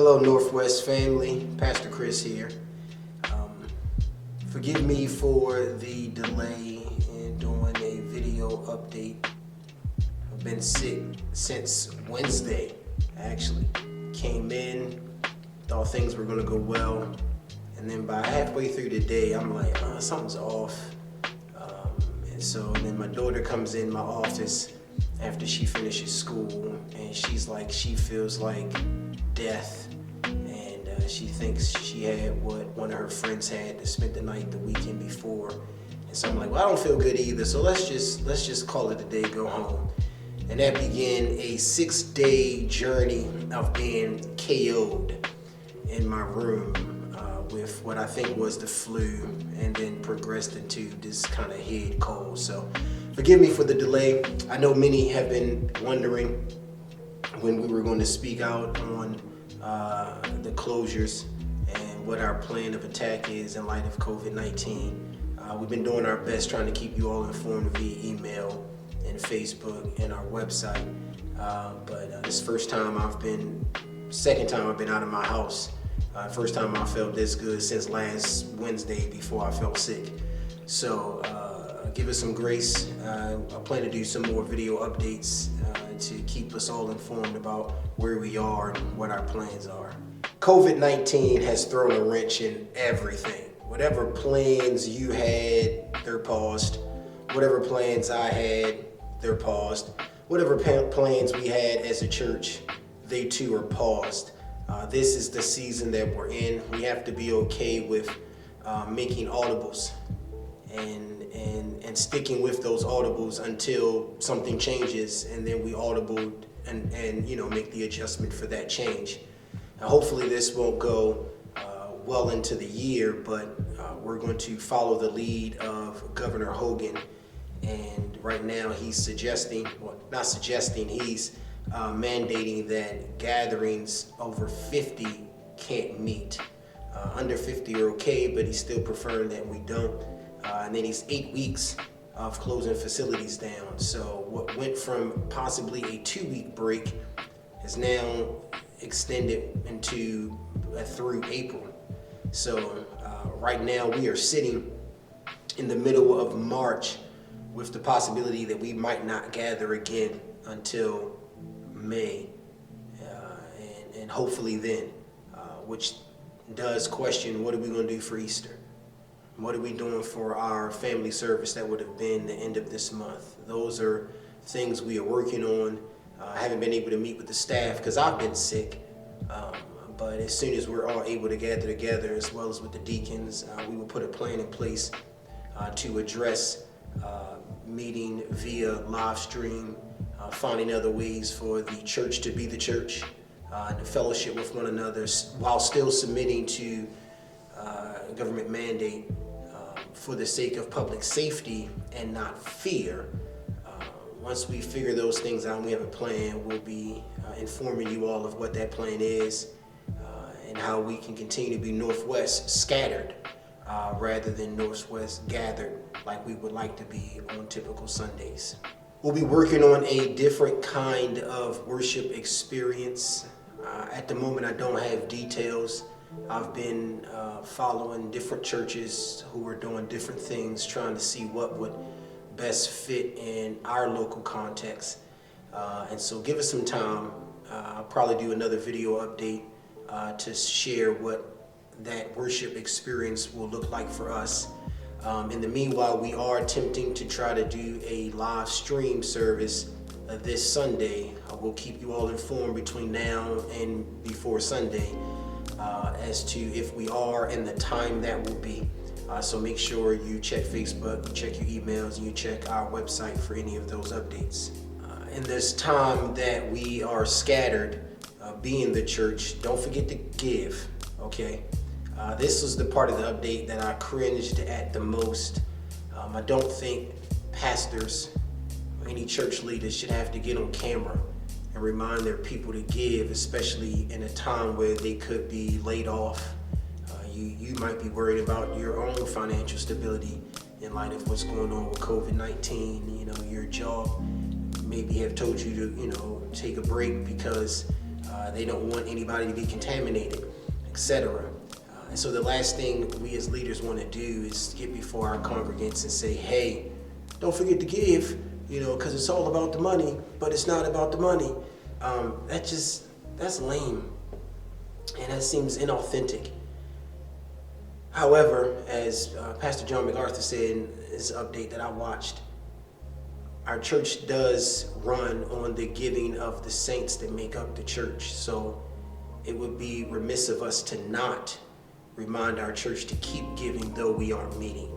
Hello, Northwest family. Pastor Chris here. Forgive me for the delay in doing a video update. I've been sick since Wednesday, actually. Came in, thought things were going to go well, and then by halfway through the day, I'm like, something's off. And so then my daughter comes in my office after she finishes school, and she's like, she feels like death, and she thinks she had what one of her friends had to spend the night the weekend before. And so I'm like, well, I don't feel good either, so let's just call it a day, go home. And that began a 6-day journey of being KO'd in my room with what I think was the flu, and then progressed into this kind of head cold. So forgive me for the delay. I know many have been wondering when we were going to speak out on the closures and what our plan of attack is in light of COVID-19. We've been doing our best trying to keep you all informed via email and Facebook and our website. But this second time I've been out of my house. First time I felt this good since last Wednesday before I felt sick. So give us some grace. I plan to do some more video updates to keep us all informed about where we are and what our plans are. COVID-19 has thrown a wrench in everything. Whatever plans you had, they're paused. Whatever plans I had, they're paused. Whatever plans we had as a church, they too are paused. This is the season that we're in. We have to be okay with making audibles and sticking with those audibles until something changes, and then we audible and make the adjustment for that change. Now, hopefully this won't go well into the year, but we're going to follow the lead of Governor Hogan, and right now he's mandating that gatherings over 50 can't meet. Under 50 are okay, but he's still preferring that we don't. And then he's 8 weeks of closing facilities down. So what went from possibly a 2-week break is now extended into through April. So right now we are sitting in the middle of March with the possibility that we might not gather again until May, and hopefully then, which does question, what are we going to do for Easter? What are we doing for our family service that would have been the end of this month? Those are things we are working on. I haven't been able to meet with the staff because I've been sick, but as soon as we're all able to gather together, as well as with the deacons, we will put a plan in place to address meeting via live stream, finding other ways for the church to be the church, and to fellowship with one another while still submitting to government mandate for the sake of public safety and not fear. Once we figure those things out and we have a plan, we'll be informing you all of what that plan is and how we can continue to be Northwest scattered rather than Northwest gathered like we would like to be on typical Sundays. We'll be working on a different kind of worship experience. At the moment, I don't have details. I've been following different churches who are doing different things, trying to see what would best fit in our local context. And so give us some time. I'll probably do another video update to share what that worship experience will look like for us. In the meanwhile, we are attempting to try to do a live stream service this Sunday. We'll keep you all informed between now and before Sunday as to if we are and the time that will be. So make sure you check Facebook, you check your emails, and you check our website for any of those updates. In this time that we are scattered, being the church, don't forget to give, okay? This was the part of the update that I cringed at the most. I don't think pastors or any church leaders should have to get on camera and remind their people to give, especially in a time where they could be laid off. You might be worried about your own financial stability in light of what's going on with COVID-19. Your job maybe have told you to, take a break because They don't want anybody to be contaminated, etc. And so the last thing we as leaders want to do is get before our congregants and say, hey, don't forget to give, because it's all about the money, but it's not about the money. That's lame. And that seems inauthentic. However, as Pastor John MacArthur said in his update that I watched, our church does run on the giving of the saints that make up the church. So it would be remiss of us to not remind our church to keep giving, though we aren't meeting.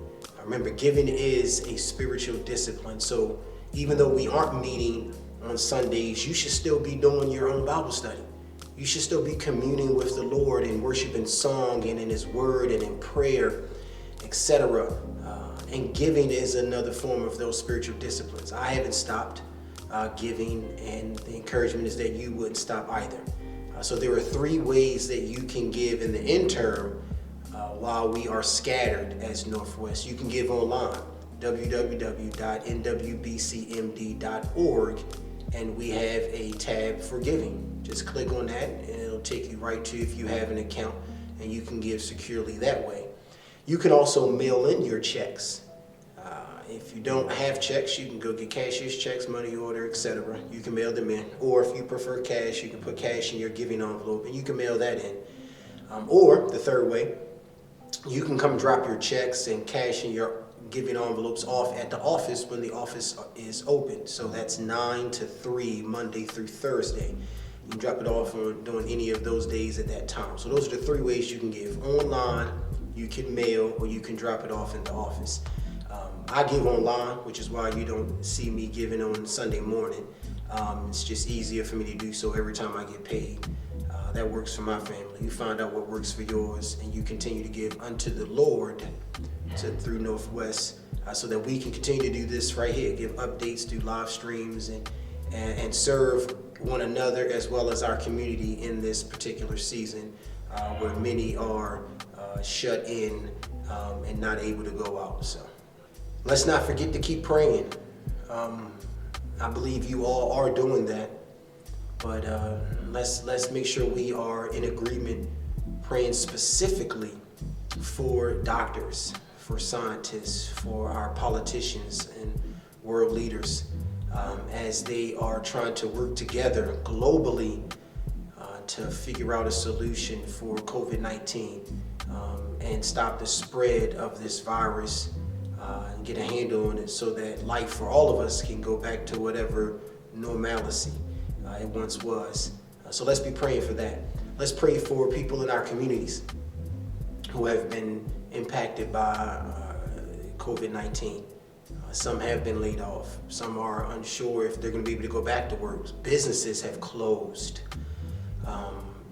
Remember, giving is a spiritual discipline. So even though we aren't meeting on Sundays, you should still be doing your own Bible study. You should still be communing with the Lord in worship and song and in His Word and in prayer, etc. And giving is another form of those spiritual disciplines. I haven't stopped giving, and the encouragement is that you wouldn't stop either. So there are 3 ways that you can give in the interim while we are scattered as Northwest. You can give online, www.nwbcmd.org, and we have a tab for giving. Just click on that and it'll take you right to if you have an account, and you can give securely that way. You can also mail in your checks. If you don't have checks, you can go get cashier's checks, money order, etc. You can mail them in. Or if you prefer cash, you can put cash in your giving envelope and you can mail that in. Or the third way, you can come drop your checks and cash in your giving envelopes off at the office when the office is open. So that's 9 to 3, Monday through Thursday. You can drop it off during any of those days at that time. So those are the 3 ways you can give. Online, you can mail, or you can drop it off in the office. I give online, which is why you don't see me giving on Sunday morning. It's just easier for me to do so every time I get paid. That works for my family. You find out what works for yours, and you continue to give unto the Lord through Northwest, so that we can continue to do this right here, give updates, do live streams, and serve one another as well as our community in this particular season, where many are shut in and not able to go out. So let's not forget to keep praying. I believe you all are doing that, but let's make sure we are in agreement, praying specifically for doctors, for scientists, for our politicians and world leaders, as they are trying to work together globally to figure out a solution for COVID-19 and stop the spread of this virus and get a handle on it, so that life for all of us can go back to whatever normalcy it once was. So let's be praying for that. Let's pray for people in our communities who have been impacted by COVID-19. Some have been laid off. Some are unsure if they're going to be able to go back to work. Businesses have closed.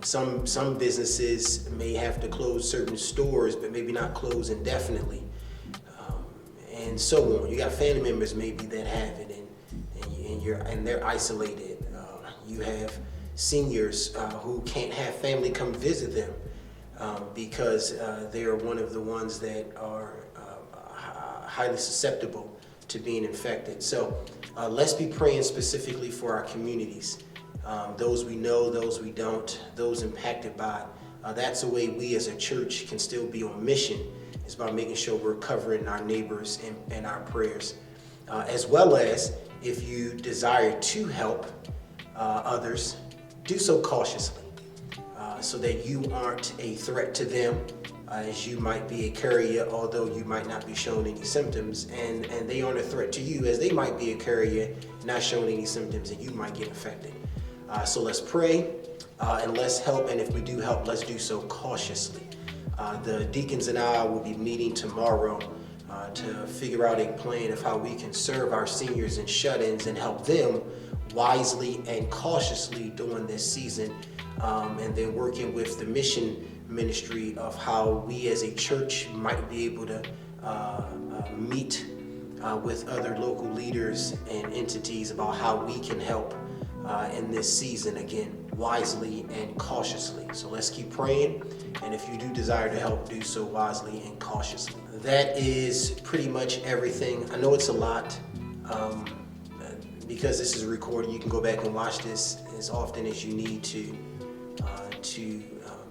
Some businesses may have to close certain stores, but maybe not close indefinitely, and so on. You got family members maybe that have it, and they're isolated. You have seniors who can't have family come visit them because they're one of the ones that are highly susceptible to being infected. So let's be praying specifically for our communities. Those we know, those we don't, those impacted by it. That's the way we as a church can still be on mission, is by making sure we're covering our neighbors in our prayers. As well as, if you desire to help others, do so cautiously, so that you aren't a threat to them, as you might be a carrier, although you might not be showing any symptoms, and they aren't a threat to you, as they might be a carrier, not showing any symptoms, and you might get infected. So let's pray and let's help, and if we do help, let's do so cautiously. The deacons and I will be meeting tomorrow to figure out a plan of how we can serve our seniors and shut-ins and help them wisely and cautiously during this season, and then working with the mission ministry of how we as a church might be able to meet with other local leaders and entities about how we can help in this season, again, wisely and cautiously. So let's keep praying, and if you do desire to help, do so wisely and cautiously. That is pretty much everything. I know it's a lot. Because this is recorded, you can go back and watch this as often as you need to. to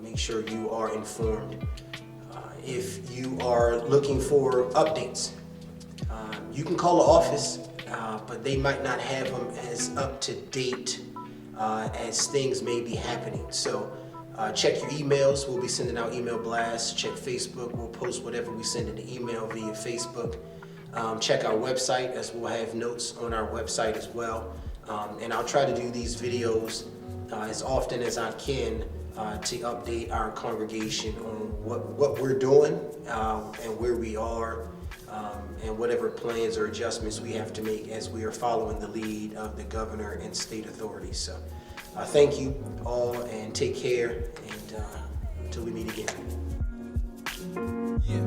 make sure you are informed. If you are looking for updates, you can call the office, but they might not have them as up to date as things may be happening. So check your emails. We'll be sending out email blasts. Check Facebook. We'll post whatever we send in the email via Facebook. Check our website, as we'll have notes on our website as well. And I'll try to do these videos as often as I can to update our congregation on what we're doing and where we are, and whatever plans or adjustments we have to make as we are following the lead of the governor and state authorities. So thank you all, and take care, and until we meet again. Yeah.